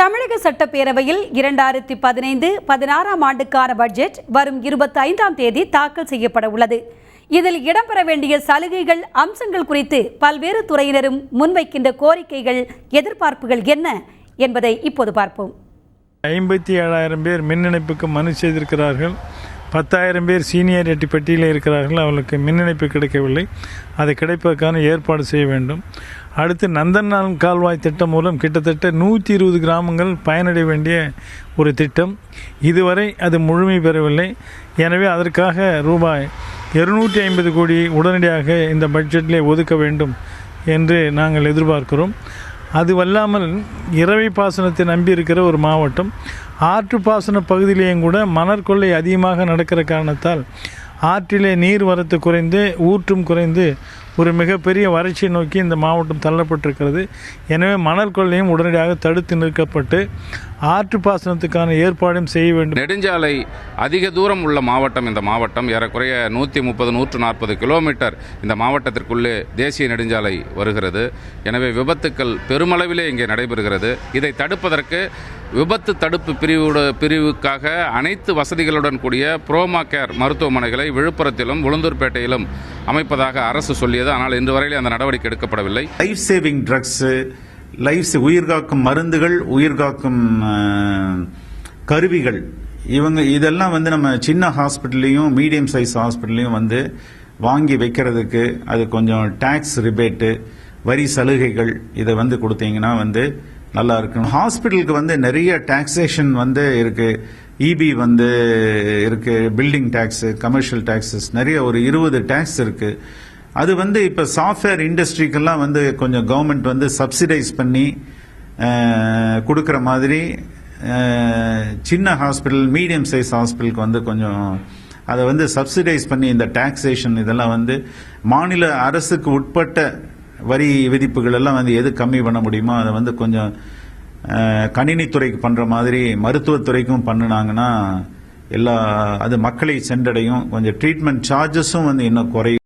தமிழக சட்டப்பேரவையில் 2015-16 ஆண்டுக்கான பட்ஜெட் வரும் 25ஆம் தேதி தாக்கல் செய்யப்பட உள்ளது. இதில் இடம்பெற வேண்டிய சலுகைகள், அம்சங்கள் குறித்து பல்வேறு துறையினரும் முன்வைக்கின்ற கோரிக்கைகள், எதிர்பார்ப்புகள் என்ன என்பதை இப்போது பார்ப்போம். 57,000 பேர் மின் இணைப்புக்கு மனு செய்திருக்கிறார்கள். 10,000 பேர் சீனியாரிட்டி பட்டியலில் இருக்கிறார்கள். அவர்களுக்கு மின் இணைப்பு கிடைக்கவில்லை. அது கிடைப்பதற்கான ஏற்பாடு செய்ய வேண்டும். அடுத்து நந்தன்கால் கால்வாய் திட்டம் மூலம் கிட்டத்தட்ட 120 கிராமங்கள் பயனடைய வேண்டிய ஒரு திட்டம். இதுவரை அது முழுமை பெறவில்லை. எனவே அதற்காக ரூபாய் 250 கோடி உடனடியாக இந்த பட்ஜெட்டிலே ஒதுக்க வேண்டும் என்று நாங்கள் எதிர்பார்க்கிறோம். அதுவல்லாமல் இரவை பாசனத்தை நம்பி இருக்கிற ஒரு மாவட்டம், ஆற்று பாசன பகுதியிலேயும் கூட மணற்கொள்ளை அதிகமாக நடக்கிற காரணத்தால் ஆற்றிலே நீர் வரத்து குறைந்து, ஊற்றும் குறைந்து ஒரு மிகப்பெரிய வறட்சியை நோக்கி இந்த மாவட்டம் தள்ளப்பட்டிருக்கிறது. எனவே மணல் கொள்ளையும் உடனடியாக தடுத்து நிற்கப்பட்டு ஆற்று பாசனத்துக்கான ஏற்பாடும் செய்ய வேண்டும். நெடுஞ்சாலை அதிக தூரம் உள்ள மாவட்டம் இந்த மாவட்டம். ஏறக்குறைய 130-140 கிலோமீட்டர் இந்த மாவட்டத்திற்குள்ளே தேசிய நெடுஞ்சாலை வருகிறது. எனவே விபத்துக்கள் பெருமளவிலே இங்கே நடைபெறுகிறது. இதை தடுப்பதற்கு விபத்து தடுப்பு பிரிவுக்காக அனைத்து வசதிகளுடன் கூடிய ப்ரோமா கேர் மருத்துவமனைகளை விழுப்புரத்திலும் உளுந்தூர்பேட்டையிலும் அமைப்பதாக அரசு சொல்லியது. ஆனால் இன்று வரையில் அந்த நடவடிக்கை எடுக்கப்படவில்லை. லைஃப் சேவிங் ட்ரக்ஸ், உயிர்காக்கும் மருந்துகள், உயிர்காக்கும் கருவிகள், இதெல்லாம் நம்ம சின்ன ஹாஸ்பிட்டல்லையும் மீடியம் சைஸ் ஹாஸ்பிட்டல்லையும் வாங்கி வைக்கிறதுக்கு அது கொஞ்சம் டாக்ஸ் ரிபேட்டு, வரி சலுகைகள் இதை கொடுத்தீங்கன்னா நல்லா இருக்கும். ஹாஸ்பிட்டலுக்கு நிறைய டாக்ஸேஷன் இருக்கு. இபி இருக்கு, பில்டிங் டாக்ஸ், கமர்ஷியல் டாக்ஸஸ், நிறைய ஒரு 20 டாக்ஸ் இருக்கு. அது இப்ப சாஃப்ட்வேர் இண்டஸ்ட்ரிக்கெல்லாம் கொஞ்சம் கவர்மெண்ட் சப்சிடைஸ் பண்ணி கொடுக்கற மாதிரி சின்ன ஹாஸ்பிட்டல், மீடியம் சைஸ் ஹாஸ்பிட்டலுக்கு கொஞ்சம் அதை சப்சிடைஸ் பண்ணி இந்த டாக்ஸேஷன் இதெல்லாம் மாநில அரசுக்கு உட்பட்ட வரி விதிப்புகள் எல்லாம் எது கம்மி பண்ண முடியுமோ அதை கொஞ்சம் கணினித்துறைக்கு பண்ற மாதிரி மருத்துவத்துறைக்கும் பண்ணினாங்கன்னா அது மக்களை சென்றடையும். கொஞ்சம் ட்ரீட்மெண்ட் சார்ஜஸும் இன்னும் குறையும்.